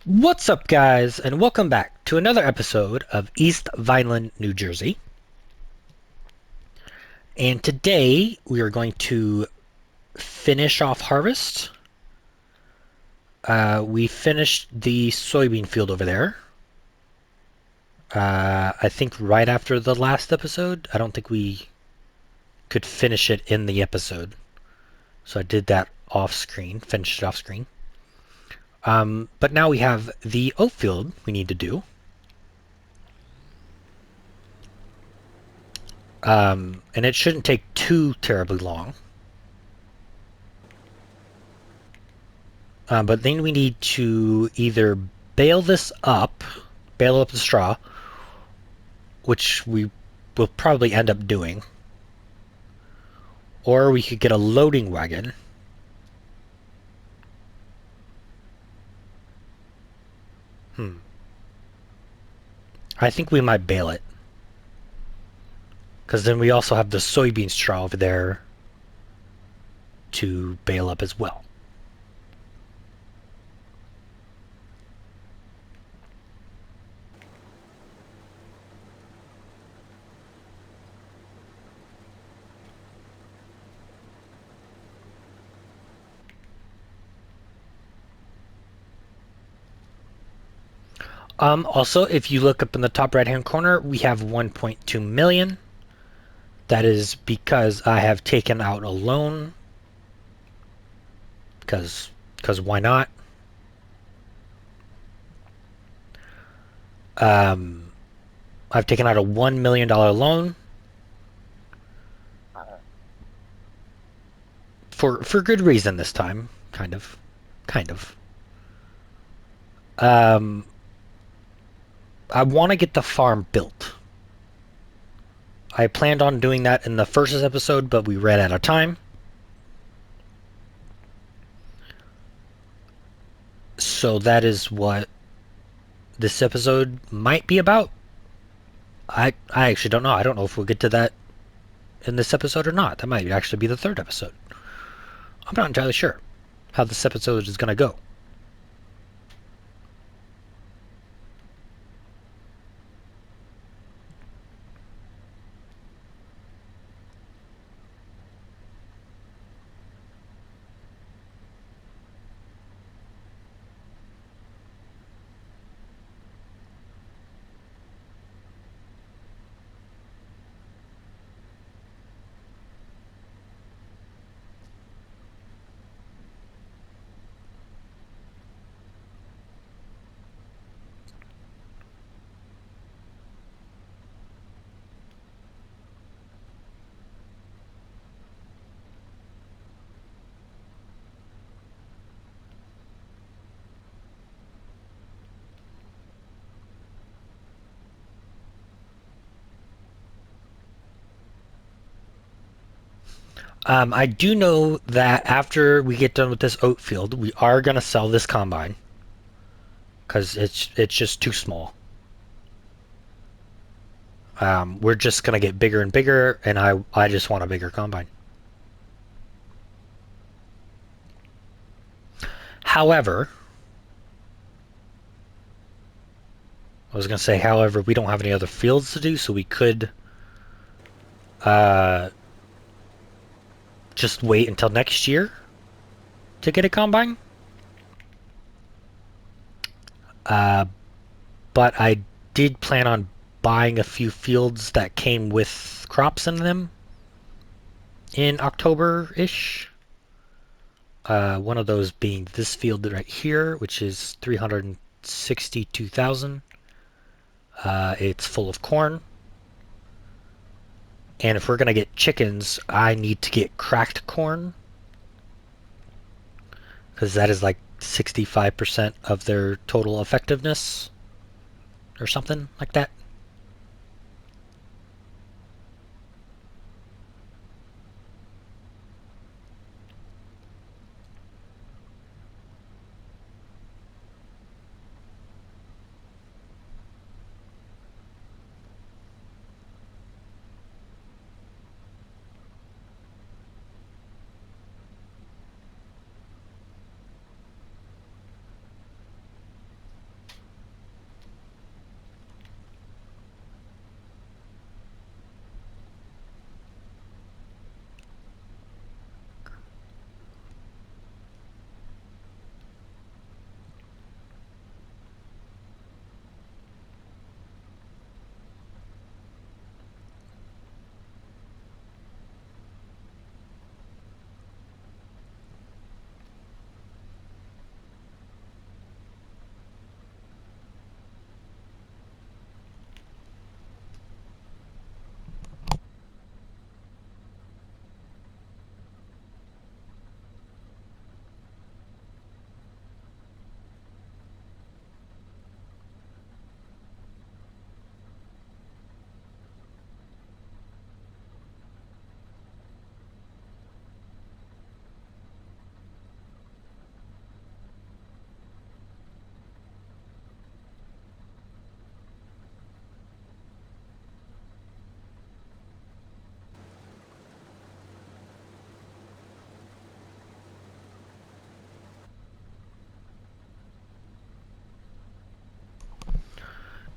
What's up, guys, and welcome back to another episode of East Vineland, New Jersey. And today we are going to finish off harvest. We finished the soybean field over there. I think right after the last episode. I don't think we could finish it in the episode. So I did that off screen, finished it off screen. But now we have the oat field we need to do. And it shouldn't take too terribly long. But then we need to either bale this up, bale up the straw, which we will probably end up doing, or we could get a loading wagon. I think we might bale it, because then we also have the soybean straw over there to bale up as well. Also, if you look up in the top right-hand corner, we have 1.2 million. That is because I have taken out a loan, because why not? Um, I've taken out a $1 million loan for good reason this time, kind of. Um, I want to get the farm built. I planned on doing that in the first episode, but we ran out of time. So that is what this episode might be about. I actually don't know. I don't know if we'll get to that in this episode or not. That might actually be the third episode. I'm not entirely sure how this episode is going to go. I do know that after we get done with this oat field, we are going to sell this combine because it's just too small. We're just going to get bigger and bigger, and I just want a bigger combine. However, I was going to say, however, we don't have any other fields to do, so we could uh, just wait until next year to get a combine. Uh, but I did plan on buying a few fields that came with crops in them in October-ish. One of those being this field right here, which is 362,000. It's full of corn. And if we're going to get chickens, I need to get cracked corn, because that is like 65% of their total effectiveness or something like that.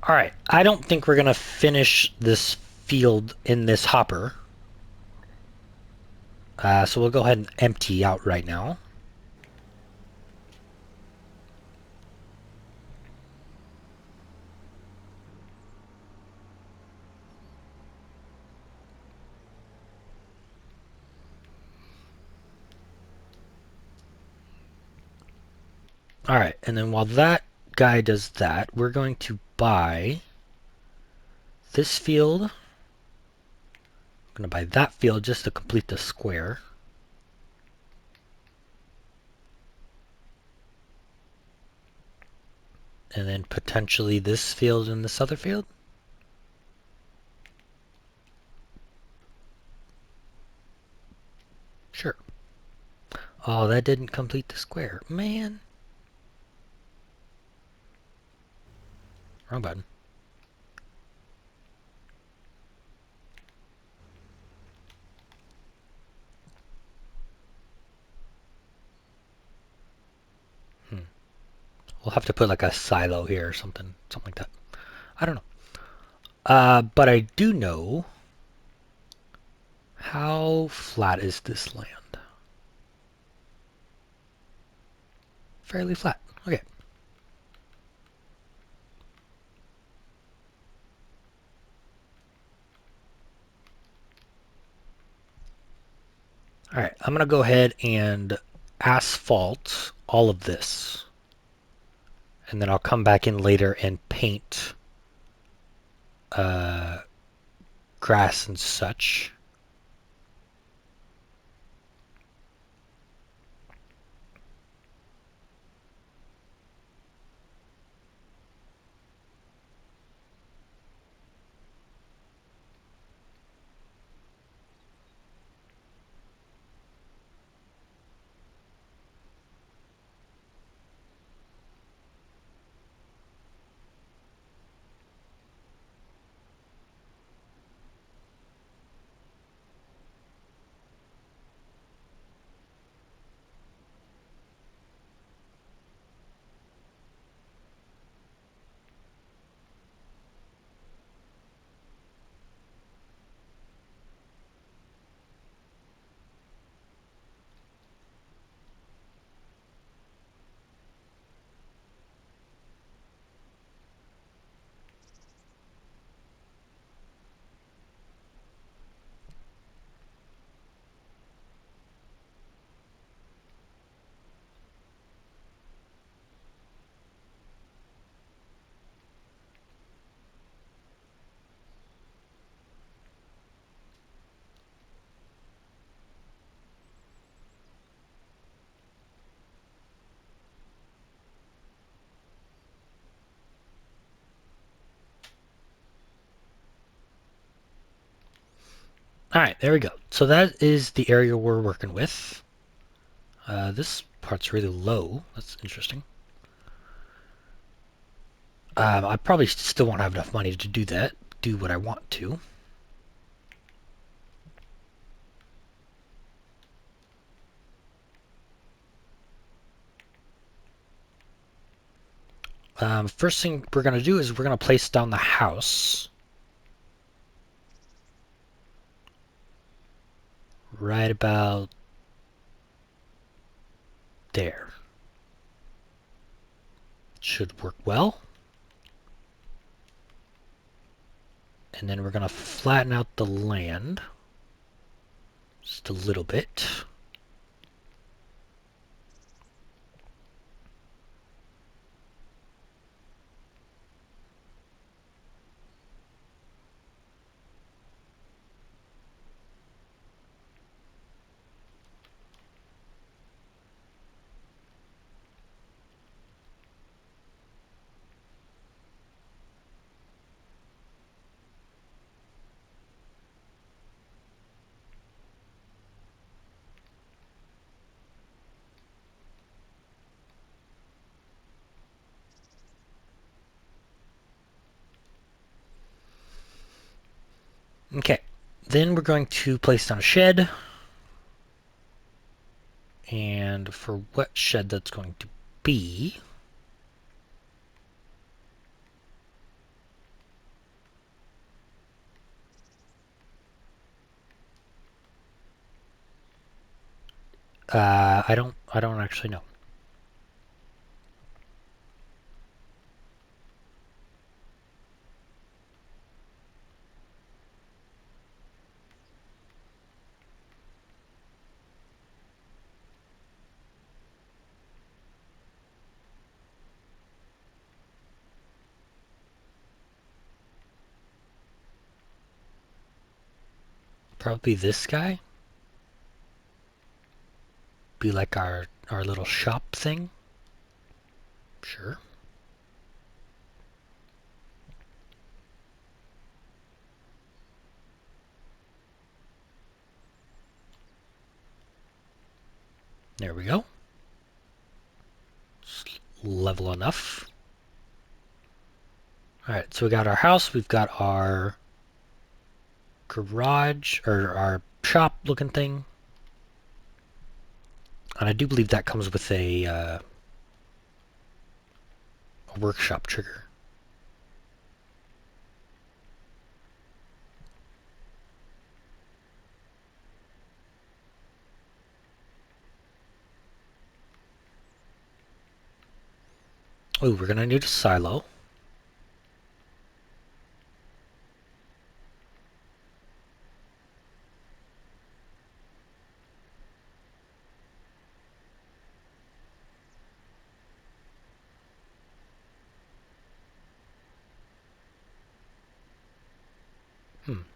Alright, I don't think we're going to finish this field in this hopper. So we'll go ahead and empty out right now. Alright, and then while that guy does that, we're going to buy this field. I'm going to buy that field just to complete the square. And then potentially this field and this other field. Sure. Oh, that didn't complete the square. Man. Wrong button. We'll have to put like a silo here or something like that. I don't know. But I do know how flat is this land. Fairly flat. Okay. All right, I'm going to go ahead and asphalt all of this. And then I'll come back in later and paint grass and such. All right, there we go. So that is the area we're working with. This part's really low. That's interesting. I probably still won't have enough money to do that, do what I want to. First thing we're going to do is we're going to place down the house. Right about there. Should work well. And then we're going to flatten out the land just a little bit. Okay, then we're going to place down a shed. And for what shed that's going to be, I don't actually know. Probably this guy. Be like our little shop thing. Sure. There we go. It's level enough. Alright, so we got our house, we've got our garage, or our shop looking thing. And I do believe that comes with a workshop trigger. Oh, we're gonna need a silo.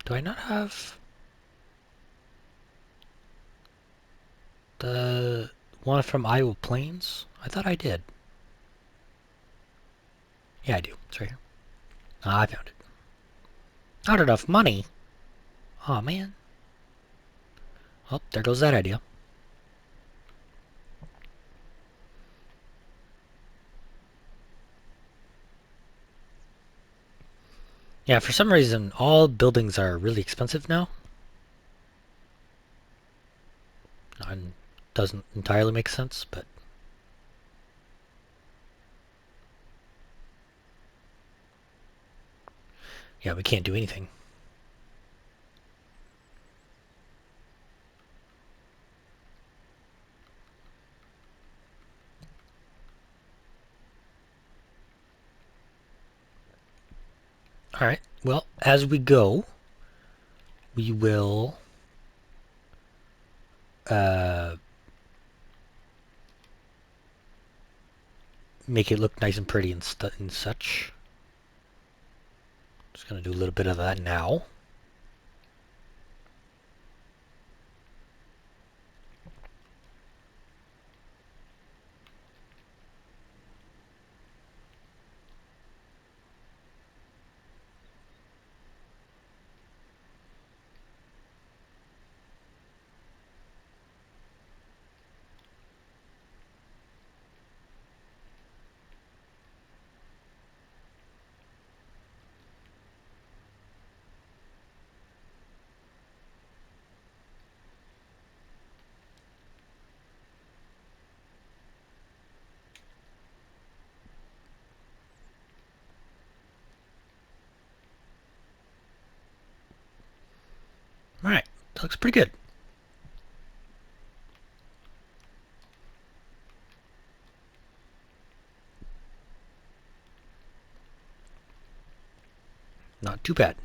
Do I not have the one from Iowa Plains? I thought I did. Yeah, I do. It's right here. Ah, I found it. Not enough money. Oh man. Oh, there goes that idea. Yeah, for some reason, all buildings are really expensive now. And doesn't entirely make sense, but yeah, we can't do anything. Alright, well, as we go, we will uh, make it look nice and pretty and such. Just gonna do a little bit of that now. Alright, that looks pretty good. Not too bad.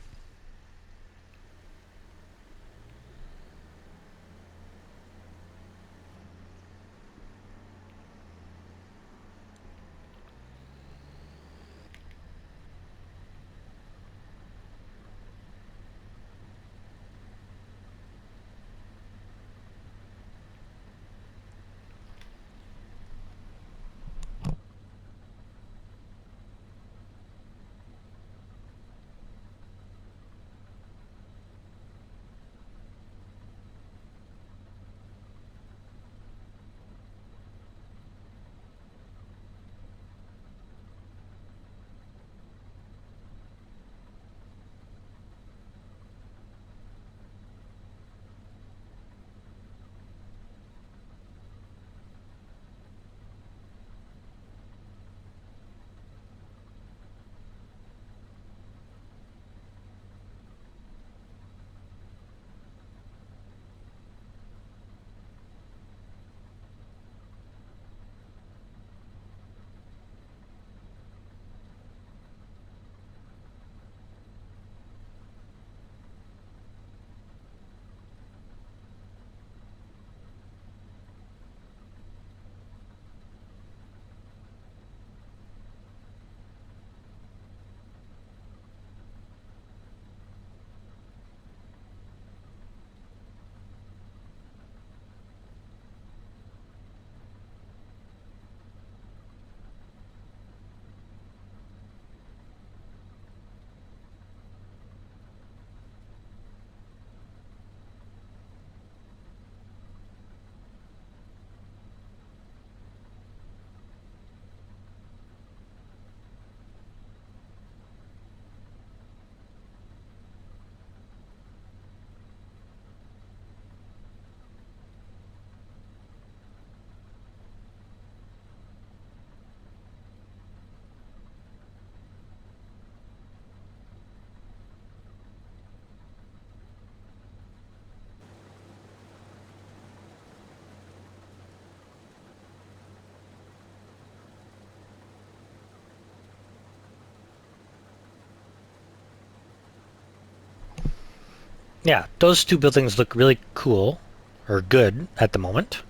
Yeah, those two buildings look really cool, or good at the moment.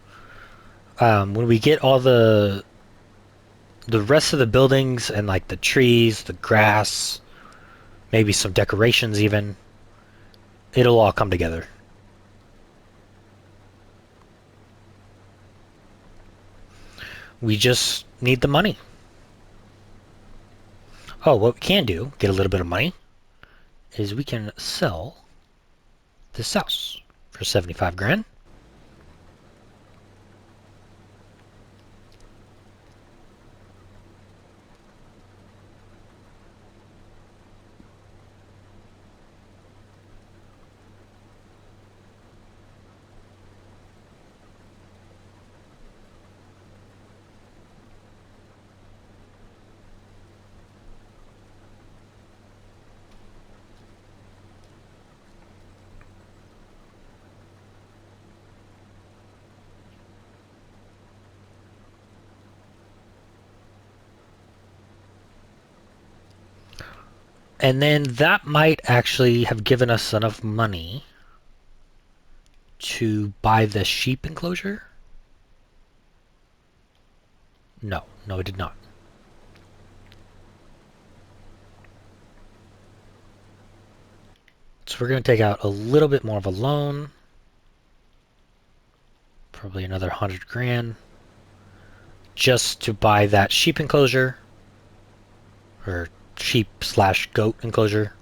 When we get all the rest of the buildings and like the trees, the grass, maybe some decorations even, it'll all come together. We just need the money. Oh, what we can do, get a little bit of money, is we can sell this house for 75 grand. And then that might actually have given us enough money to buy the sheep enclosure. No, no, it did not. So we're going to take out a little bit more of a loan. Probably another 100 grand. Just to buy that sheep enclosure. Or sheep slash goat enclosure.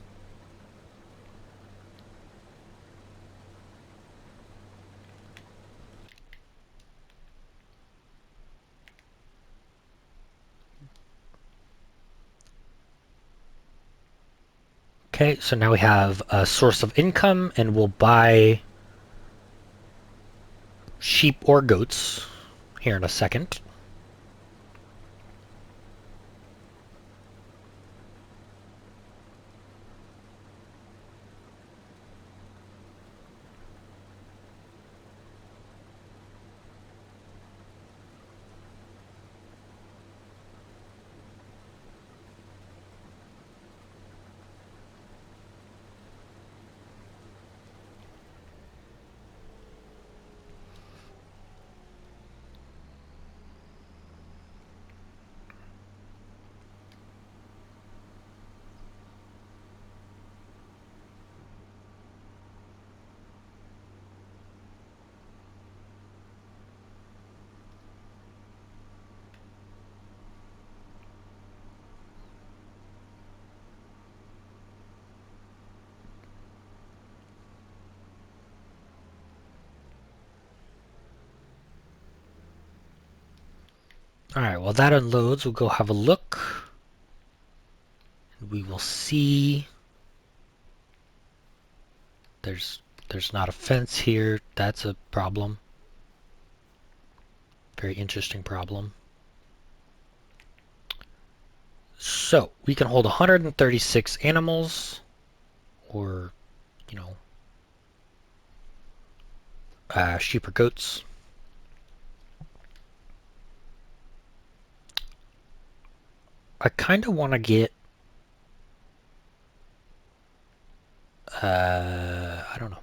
Okay, so now we have a source of income and we'll buy sheep or goats here in a second. Alright, while that unloads, we'll go have a look. We will see there's not a fence here. That's a problem. Very interesting problem. So we can hold 136 animals, or sheep or goats. I kind of want to get I don't know.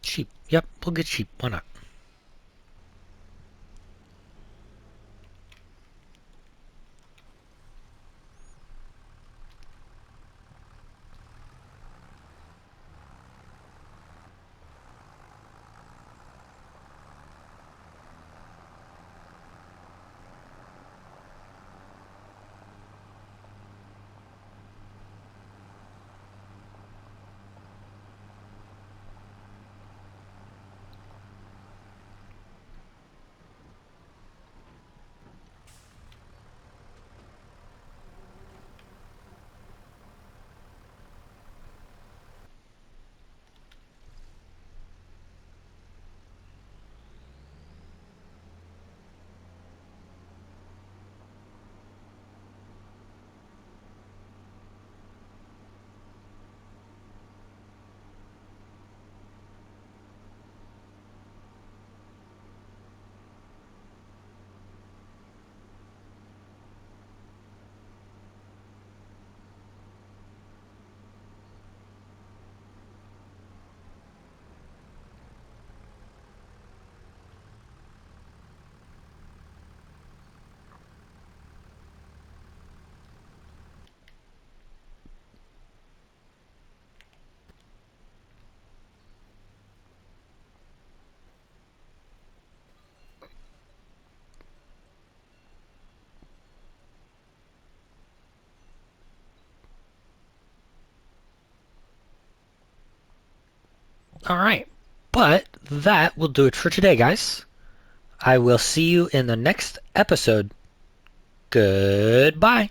Sheep. Yep, we'll get sheep. Why not? All right. But that will do it for today, guys. I will see you in the next episode. Goodbye.